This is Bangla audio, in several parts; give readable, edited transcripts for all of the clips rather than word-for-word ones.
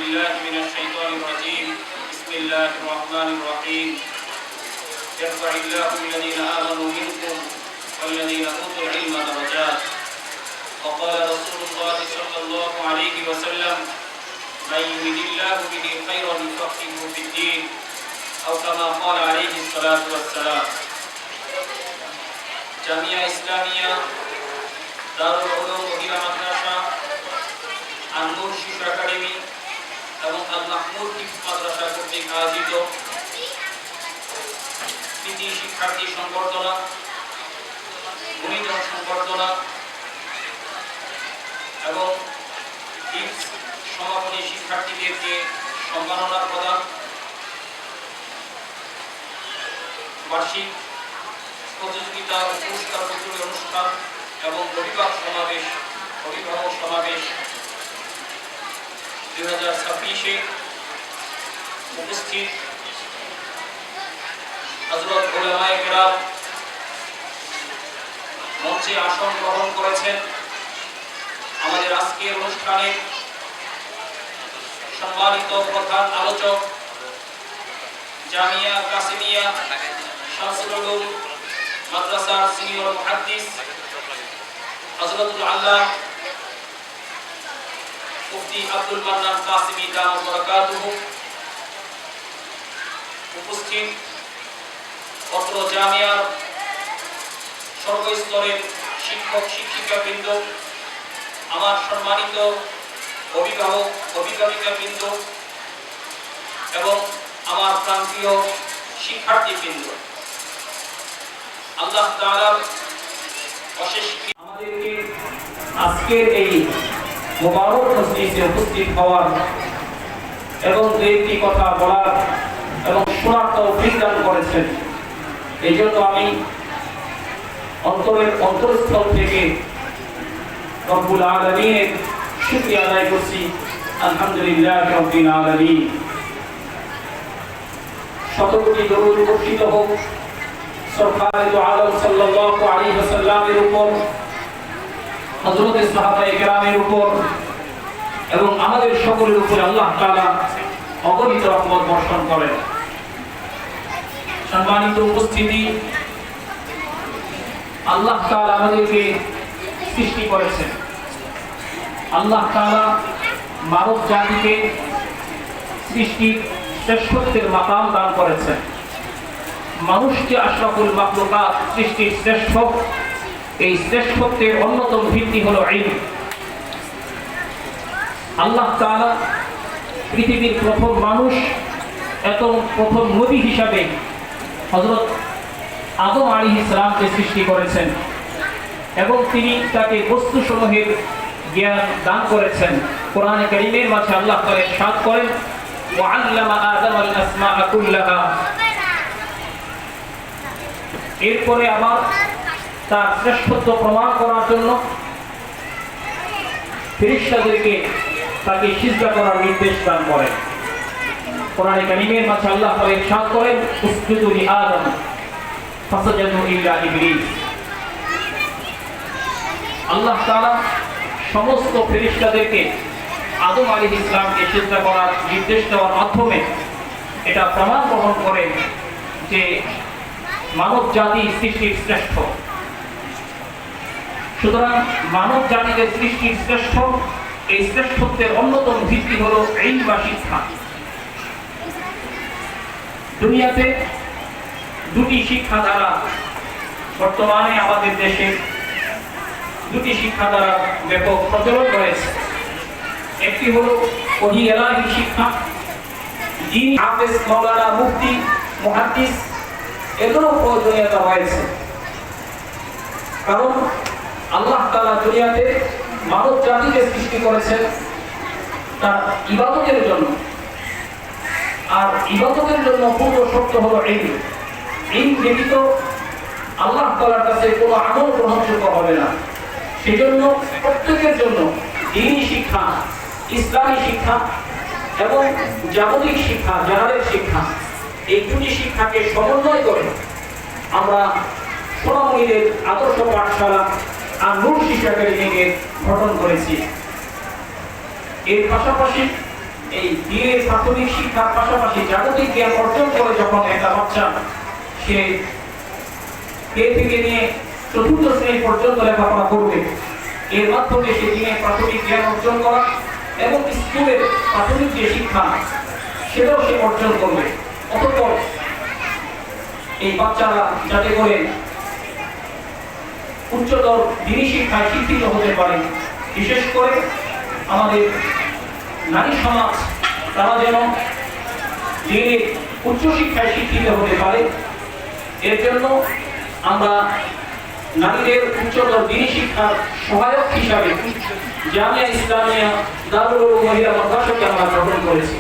بالله من الشيطان الرجيم بسم الله الرحمن الرحيم يرفع الله الذين آمنوا منكم والذين أوتوا العلم درجات وقال رسول الله صلى الله عليه وسلم من يرد الله به خيرا يفقهه في الدين أو كما قال عليه الصلاة والسلام জামিয়া ইসলামিয়া দারুল উলুম মহিলা মাদ্রাসা আন-নূর শিশু একাডেমি এবং আল মাহমুদ হিফজ মাদ্রাসা কর্তৃক আয়োজিত কৃতি শিক্ষার্থী সংবর্ধনা, গুণীজন সংবর্ধনা এবং হিফজ সমাপনী শিক্ষার্থীদেরকে সম্মাননা প্রদান, বার্ষিক প্রতিযোগিতা ও পুরস্কার বিতরণী অনুষ্ঠান এবং অভিভাবক সমাবেশ 2026-এ উপস্থিত হযরত উলামায়ে কেরাম মঞ্চে আসন গ্রহণ করেছেন। আমাদের আজকের অনুষ্ঠানে সম্মানিত প্রধান আলোচক জামিয়া কাসিমিয়া শামসুল উলুম মাদ্রাসার সিনিয়র মুহাদ্দিস হযরতুল আল্লাহ মুফতি আব্দুল মান্নান কাসিমি দামাত বারাকাতুহু, উপস্থিত অত্র জামিয়ার সর্বস্তরের শিক্ষক শিক্ষিকাবৃন্দ, আমার সম্মানিত অভিভাবক অভিভাবিকাবৃন্দ এবং আমার প্রান্তীয় শিক্ষার্থীবৃন্দ, আল্লাহ তাআলার অশেষ আমাদেরকে আজকের এই মুবারক মজলিসে উপস্থিত হওয়ার এবং দুইটি কথা বলার এবং শোনার তৌফিক দান করেছেন। এই জন্য আমি অন্তরস্থল থেকে রব্বুল আলামিনের শুকরিয়া আদায় করছি। আলহামদুলিল্লাহ রাব্বিল আলামিন। শতকোটি দরুদ বর্ষিত হোক সরকারে দু আলম সাল্লাল্লাহু আলাইহি ওয়াসাল্লামের উপর, হযরত সাহাবায়ে কেরামের উপর এবং আমাদের সকলের উপর আল্লাহ তাআলা অগণিত রহমত বর্ষণ করেন। সম্মানিত উপস্থিতি, আল্লাহ তাআলা আমাদেরকে সৃষ্টি করেছেন। আল্লাহ তাআলা মানব জাতিকে সৃষ্টির শ্রেষ্ঠত্বের মাকাম দান করেছেন। মানুষকে আশরাফুল মাখলুকাত, সৃষ্টির শ্রেষ্ঠ। এই শ্রেষ্ঠত্বের অন্যতম ভিত্তি হলো ইলম। আল্লাহ তাআলা পৃথিবীর প্রথম মানুষ এবং প্রথম নবী হিসাবে হযরত আদম আলাইহিস সালামকে সৃষ্টি করেছেন এবং তিনি তাকে বস্তুসমূহের জ্ঞান দান করেছেন। কোরআনে কারীমের মাঝে আল্লাহ তাআলা ইরশাদ করেন, ওয়া আল্লামা আদামাল আসমাআ কুল্লাহা। এরপরে আবার তার শ্রেষ্ঠত্ব প্রমাণ করার জন্য ফেরেশতাদেরকে তাকে সিজদা করার নির্দেশ দান করেন। কোরআনে কারীমের মাঝে আল্লাহ তাআলা ইরশাদ করেন, উসজুদু লিআদম ফাসাজাদু ইল্লা ইবলিস। আল্লাহ তাআলা সমস্ত ফেরেশতাদেরকে আদম আলাইহিস সালামকে সিজদা করার নির্দেশ দেওয়ার মাধ্যমে এটা প্রমাণ গ্রহণ করেন যে মানব জাতি সৃষ্টির শ্রেষ্ঠ। সুতরাং মানব জাতিকে সৃষ্টির শ্রেষ্ঠ, এই শ্রেষ্ঠত্বের অন্যতম ভিত্তি হল ইলম বা শিক্ষা। দুনিয়াতে দুটি শিক্ষাধারা বর্তমানে আমাদের দেশে দুটি শিক্ষাধারা ব্যাপক প্রচলন রয়েছে। একটি হলো ওহী এলাহি শিক্ষা, যিনি হাফেজ, মাওলানা, মুফতি, মুহাদ্দিস এগুলো প্রয়োজনীয়তা রয়েছে। কারণ আল্লাহ তাআলা দুনিয়াতে মানব জাতিকে সৃষ্টি করেছেন তার ইবাদতের জন্য, আর ইবাদতের জন্য পূর্ণ শর্ত হলো ইলম। ইলম ব্যতীত আল্লাহ তাআলার কাছে কোনো আমল গ্রহণযোগ্য হবে না। সেজন্য প্রত্যেকের জন্য দ্বীনি শিক্ষা, ইসলামী শিক্ষা এবং জাগতিক শিক্ষা, জেনারেল শিক্ষা, এই দুটি শিক্ষাকে সমন্বয় করে আমরা সোনামণিদের আদর্শ পাঠশালা আন-নূর শিশু একাডেমিকে গঠন করেছি। এর পাশাপাশি এই দিনের প্রাথমিক শিক্ষার পাশাপাশি জাগতিক জ্ঞান অর্জন করে যখন একটা বাচ্চা সে কে থেকে নিয়ে চতুর্থ শ্রেণী পর্যন্ত লেখাপড়া করবে, এর মাধ্যমে সে দিনের প্রাথমিক জ্ঞান অর্জন করা এবং স্কুলের প্রাথমিক যে শিক্ষা সেটাও সে অর্জন করবে। অতঃপর এই বাচ্চারা যাতে করে উচ্চতর দিনী শিক্ষায় শিক্ষিত হতে পারে, বিশেষ করে আমাদের নারী সমাজ তারা যেন দিনের উচ্চশিক্ষায় শিক্ষিত হতে পারে, এর জন্য আমরা নারীদের উচ্চতর দিনী শিক্ষার সহায়ক হিসাবে জামিয়া ইসলামিয়া দারুল উলুম মহিলা মাদ্রাসাকে আমরা গ্রহণ করেছি।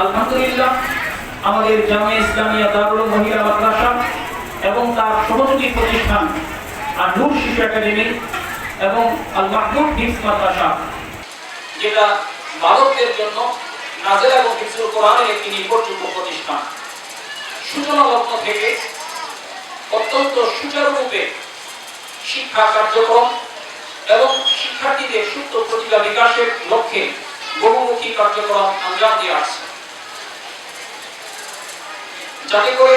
আলহামদুলিল্লাহ, আমাদের জামিয়া ইসলামিয়া দারুল উলুম মহিলা মাদ্রাসা এবং তার সহযোগী প্রতিষ্ঠান আর নূর শিশু একাডেমি এবং আল মাহমুদ হিফজ মাদ্রাসা, যেটা বালকদের জন্য নাজেলা এবং হিফজুল কোরআনের একটি নির্ভরযোগ্য প্রতিষ্ঠান, সূচনা লগ্ন থেকে অত্যন্ত সুচারুরূপে শিক্ষা কার্যক্রম এবং শিক্ষার্থীদের সুপ্ত প্রতিভা বিকাশের লক্ষ্যে বহুমুখী কার্যক্রম আঞ্জাম দিয়ে আসছে, যাতে করে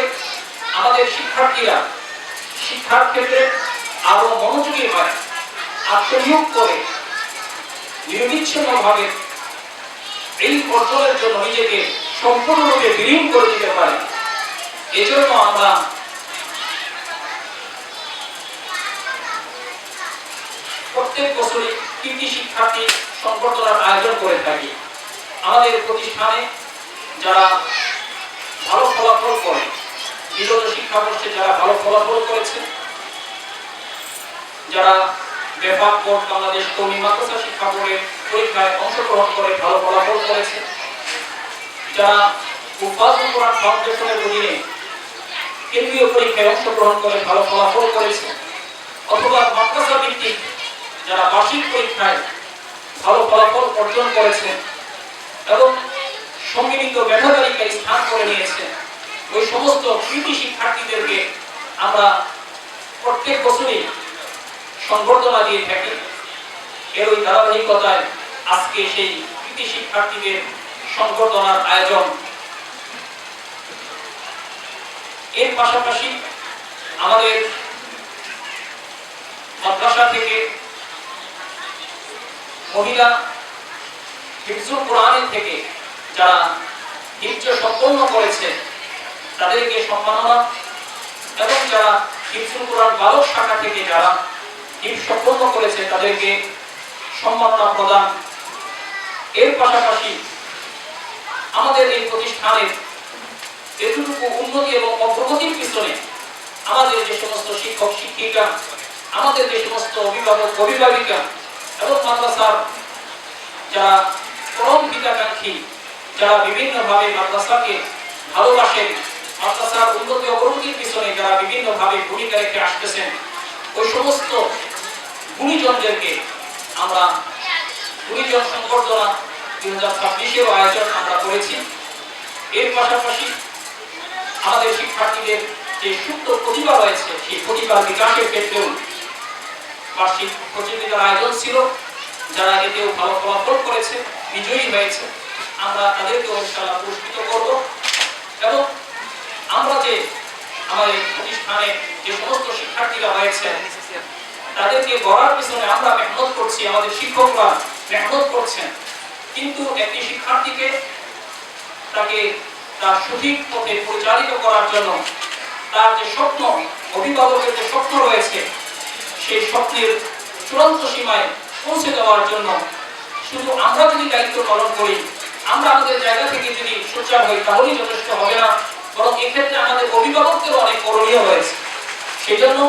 আমাদের শিক্ষার্থীরা শিক্ষার ক্ষেত্রে আরো মনোযোগী হয়, আত্মনিয়োগ করে নিরবিচ্ছিন্নভাবে এই অর্জনের জন্য নিজেকে সম্পূর্ণরূপে বিলীন করে দিতে পারে। এজন্য আমরা প্রত্যেক বছরই কৃতি শিক্ষার্থী সংবর্ধনার আয়োজন করে থাকি। আমাদের প্রতিষ্ঠানে যারা ভালো ফলাফল করে, বিগত শিক্ষাবর্ষে যারা ভালো ফলাফল করেছে, যারা বেফাক বোর্ড বাংলাদেশ কওমি মাদ্রাসা শিক্ষা বোর্ডের পরীক্ষায় অংশগ্রহণ করে ভালো ফলাফল করেছে, যারা হুফাজুল কোরআন ফাউন্ডেশনের অধীনে কেন্দ্রীয় পরীক্ষায় অংশগ্রহণ করে ভালো ফলাফল করেছে, অথবা মাদ্রাসা ভিত্তিক যারা বার্ষিক পরীক্ষায় ভালো ফলাফল অর্জন করেছে এবং সম্মিলিত মেধা তালিকায় স্থান করে নিয়েছে, ওই সমস্ত কৃতি শিক্ষার্থীদেরকে আমরা প্রত্যেক বছরই সংবর্ধনা দিয়ে থাকি। এর ওই ধারাবাহিকতায় আজকে সেই কৃতি শিক্ষার্থীদের সংবর্ধনার আয়োজন। এর পাশাপাশি আমাদের মাদ্রাসা থেকে মহিলা হিফজুল কোরআনের থেকে যারা হিফজ সম্পন্ন করেছে তাদেরকে সম্মাননা এবং যারা হিফজুল কোরআন বালক শাখা থেকে যারা হিফজ সম্পন্ন করেছে তাদেরকে সম্মাননা প্রদান। এর পাশাপাশি আমাদের এই প্রতিষ্ঠানের এতটুকু উন্নতি এবং অগ্রগতির পিছনে আমাদের যে সমস্ত শিক্ষক শিক্ষিকা, আমাদের যে সমস্ত অভিভাবক অভিভাবিকা এবং মাদ্রাসার যারা পরম হিতাকাঙ্ক্ষী, যারা বিভিন্নভাবে মাদ্রাসাকে ভালোবাসেন, মাদ্রাসার উন্নতি অগ্রগতির পিছনে যারা বিভিন্নভাবে ভূমিকা রেখে আসতেছেন, ওই সমস্ত গুণীজনদেরকে আমরা গুণীজন সংবর্ধনা 2026-এর আয়োজন আমরা করেছি। এর পাশাপাশি আমাদের শিক্ষার্থীদের যে সুপ্ত প্রতিভা রয়েছে সেই প্রতিভা বিকাশের ক্ষেত্রেও বার্ষিক প্রতিযোগিতার আয়োজন ছিল। যারা এতেও ভালো ফলাফল করেছে, বিজয়ী হয়েছে, আমরা তাদেরকেও ইনশাআল্লাহ পুরস্কৃত করব। এবং আমরা যে আমাদের প্রতিষ্ঠানে যে সমস্ত শিক্ষার্থীরা রয়েছে তাদেরকে গড়ার পিছনে আমরা মেহনত করছি, আমাদের শিক্ষকরা মেহনত করছেন, কিন্তু একটি শিক্ষার্থীকে তাকে তার সঠিক পথে পরিচালিত করার জন্য তার যে স্বপ্ন, অভিভাবকের যে স্বপ্ন রয়েছে, সেই স্বপ্নের চূড়ান্ত সীমায় পৌঁছে দেওয়ার জন্য শুধু আমরা যদি দায়িত্ব পালন করি, আমরা আমাদের জায়গা থেকে যদি সোচ্চার হই, তাহলেই যথেষ্ট হবে না, বরং এক্ষেত্রে আমাদের অভিভাবকদেরও অনেক করণীয় রয়েছে। সেই জন্য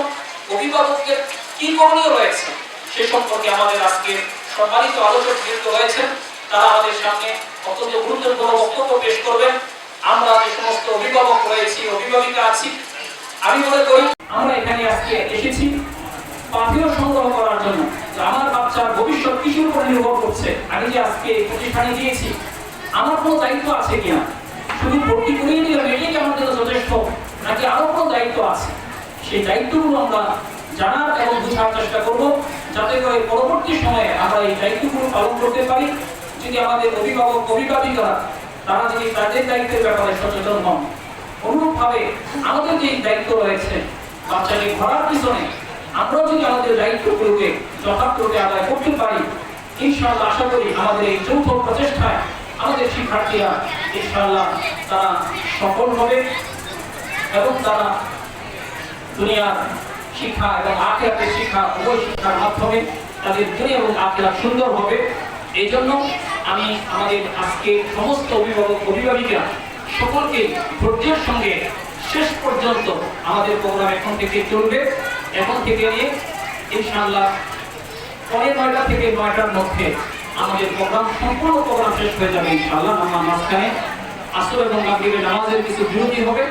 অভিভাবকদের কি করণীয় রয়েছে সে সম্পর্কে আমাদের আজকে সম্মানিত আলোচক যুক্ত রয়েছেন, তারা আমাদের সামনে অত্যন্ত গুরুত্বপূর্ণ বক্তব্য পেশ করবেন। আমরা যে সমস্ত অভিভাবক রয়েছি, অভিভাবিকা আছি, আমি মনে করি আমরা এখানে আজকে এসেছি পাথেয় সংগ্রহ করার জন্য, যে আমার বাচ্চার ভবিষ্যৎ কিসের উপর নির্ভর করছে। আমি যে আজকে প্রতিষ্ঠানে দিয়েছি, আমার কোনো দায়িত্ব আছে কিনা, শুধু ভর্তি করিয়ে দিলে এটাই কি আমাদের যথেষ্ট, নাকি আরো কোনো দায়িত্ব আছে, সেই দায়িত্বগুলো আমরা জানার এবং বোঝার চেষ্টা করব, যাতে করে পরবর্তী সময়ে আমরা এই দায়িত্বগুলো পালন করতে পারি। যদি আমাদের অভিভাবক অভিভাবিকারা তারা যদি তাদের দায়িত্বের ব্যাপারে সচেতন হন, অনুরূপভাবে আমাদের যে দায়িত্ব রয়েছে বাচ্চাকে ঘোরার পিছনে আমরাও যদি আমাদের দায়িত্বগুলোকে যথার্থভাবে আদায় করতে পারি, ইনশাআল্লাহ আশা করি আমাদের এই যৌথ প্রচেষ্টায় আমাদের শিক্ষার্থীরা ইনশাআল্লাহ তারা সফল হবে এবং তারা দুনিয়ার শিক্ষা এবং আখিরাতের শিক্ষা উভয় শিক্ষার মাধ্যমে তাদের দুনিয়া এবং আখিরাত সুন্দর হবে। এই জন্য আমি আমাদের আজকে সমস্ত অভিভাবক অভিভাবিকা সকলকে ধৈর্যের সঙ্গে শেষ পর্যন্ত আমাদের প্রোগ্রাম এখন থেকে চলবে। এখন থেকে নিয়ে ইনশাআল্লাহ পরে 9টা থেকে 9টার মধ্যে আমাদের প্রোগ্রাম সম্পূর্ণ প্রোগ্রাম শেষ হয়ে যাবে ইনশাআল্লাহ। আমার মাঝখানে আসর এবং মাগরিবের নামাজের কিছু বিরতি হবে।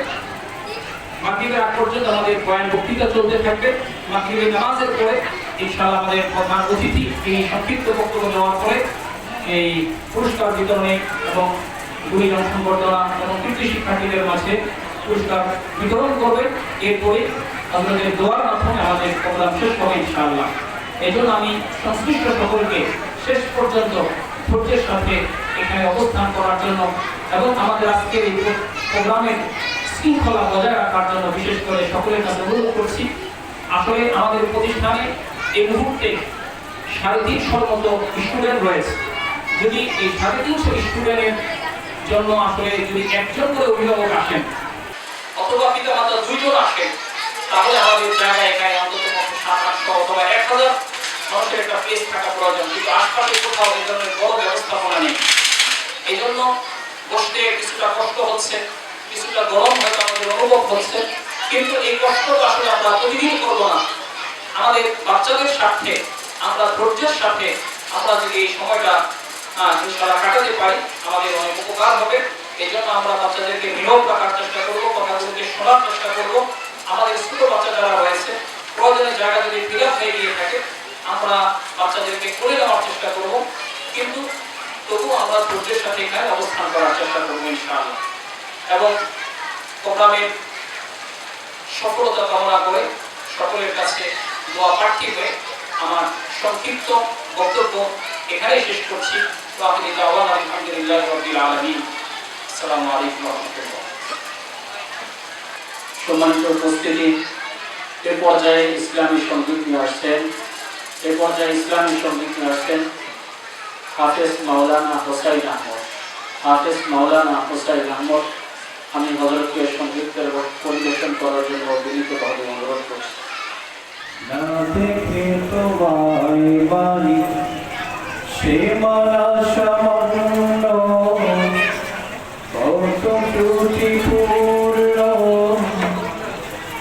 মাগরিবের আগ পর্যন্ত আমাদের বয়ান বক্তৃতা চলতে থাকবে। মাগরিবের নামাজের পরে ইনশাআল্লাহ আমাদের প্রধান অতিথি তিনি সংক্ষিপ্ত বক্তব্য দেওয়ার পরে এই পুরস্কার বিতরণে এবং গুণীজন সংবর্ধনা এবং কৃতি শিক্ষার্থীদের মাঝে পুরস্কার বিতরণ করবেন। এরপরে আপনাদের দোয়ার মাধ্যমে আমাদের প্রোগ্রাম শেষ হবে ইনশাআল্লাহ। এই জন্য আমি সংশ্লিষ্ট সকলকে শেষ পর্যন্ত ধৈর্যের সাথে এখানে অবস্থান করার জন্য এবং আমাদের আজকের এই প্রোগ্রামের শৃঙ্খলা বজায় রাখার জন্য বিশেষ করে সকলের কাছে অনুরোধ করছি। আসলে আমাদের প্রতিষ্ঠানে এই মুহূর্তে 350 মতো স্টুডেন্ট রয়েছে। যদি এই 350 স্টুডেন্টের জন্য আসলে যদি একজন করে অভিভাবক আসেন অথবা পিতামাতা 2 জন আসেন, তাহলে আমাদের জায়গায় এখানে অন্তত 700 অথবা 1000 মানুষের একটা প্লেস থাকা প্রয়োজন। কিন্তু আশপাশে কোথাও এই ধরনের বড় ব্যবস্থাপনা নেই। এই জন্য বসতে কিছুটা কষ্ট হচ্ছে, কিছুটা গরম হয়তো আমাদের অনুভব হচ্ছে, কিন্তু এই কষ্টটা আসলে আমরা প্রতিদিন করবো না। আমাদের বাচ্চাদের স্বার্থে আমরা ধৈর্যের সাথে আমরা যদি এই সময়টা ইনশাআল্লাহ কাটাতে পারি আমাদের অনেক উপকার হবে। এই জন্য আমরা বাচ্চাদেরকে নীরব রাখার চেষ্টা করবো, কথাগুলোকে শোনার চেষ্টা করবো। আমাদের ছোট বাচ্চা যারা রয়েছে প্রয়োজনের জায়গা যদি ফিল আপ হয়ে গিয়ে থাকে আমরা বাচ্চাদেরকে করে দেওয়ার চেষ্টা করবো, কিন্তু তবু আমরা ধৈর্যের সাথে এখানে অবস্থান করার চেষ্টা করবো ইনশাআল্লাহ। এবং প্রোগ্রামের সফলতা কামনা করে সকলের কাছে দোয়া প্রার্থী হয়ে আমার সংক্ষিপ্ত বক্তব্য এখানেই শেষ করছি। আলহামদুলিল্লাহ রাব্বিল আলামিন। আসসালামু আলাইকুম ওয়া রাহমাতুল্লাহ। সম্মানিত উপস্থিতি, এই পর্যায়ে ইসলামী সঙ্গীত নিয়ে আসছেন হাফেজ মাওলানা হোসাইন আহমদ। আমি হযরতকে সঙ্গীতের পরিবেশন করার জন্য বিনীতভাবে অনুরোধ করছি। না দেখে তোমায় বাণী সে মালা সামান্য কত ত্রুটিপূর্ণ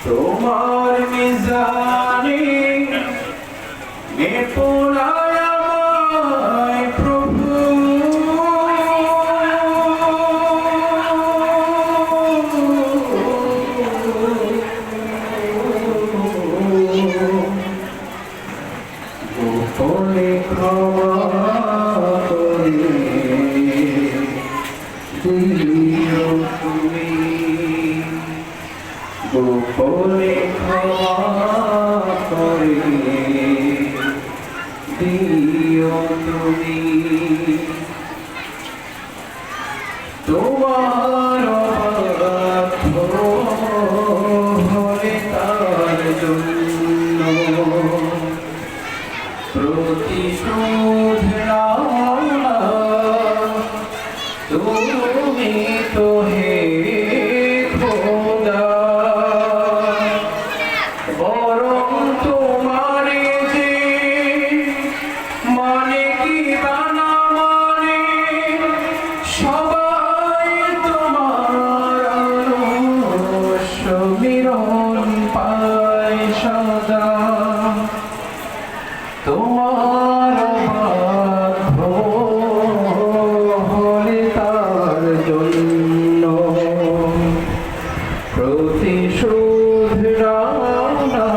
তোমার মিজানে মেপোলায় আমায় প্রভু। গোপনে ক্ষমা করে দিও তুমি, গোপনে ক্ষমা করে দিও তুমি। তোমার হলে তার জন্য প্রতিশোধ নাও না তুমি তো হে খোদা, বরং তোমারে যে মানে কি বানা মানে সবাই তোমার সমীরণ পায় সদা। তোমার বাধ্য হলে তার জন্য প্রতিশোধ নাও না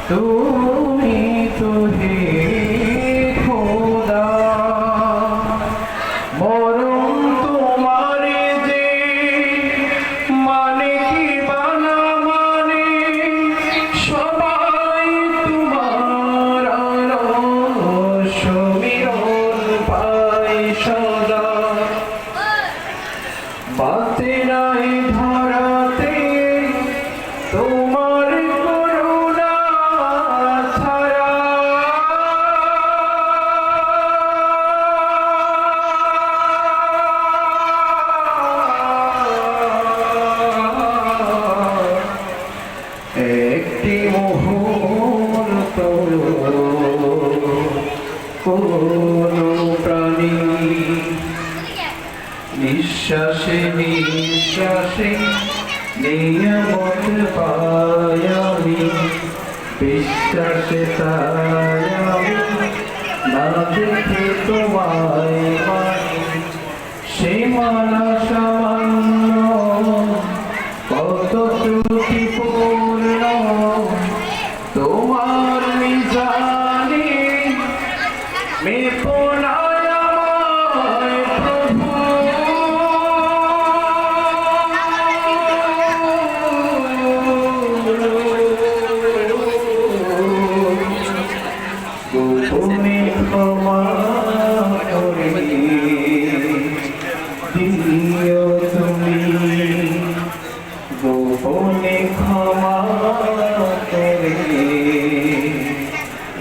তুমি তো হে খোদা, বরং তোমারে যে মানে কি বানা মানে সবাই তোমার মতো কোনো প্রাণী নিঃশ্বাসে নিঃশ্বাসে নিয়ামত পাই আমি, বিশ্বাসে তাই আমি না দেখে তোমায় মানি। সীমানা সামান্য কত ত্রুটিপূর্ণ তোমার মিজানে মেপো না আমায় প্রভু। গোপনে ক্ষমা করে দিও তুমি, গোপনে ক্ষমা করে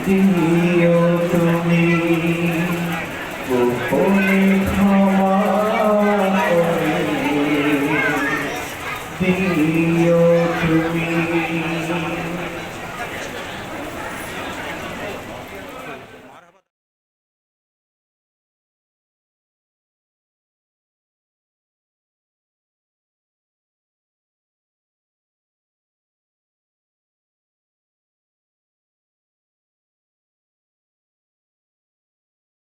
দিও তুমি, গোপনে ক্ষমা করে দিও তুমি।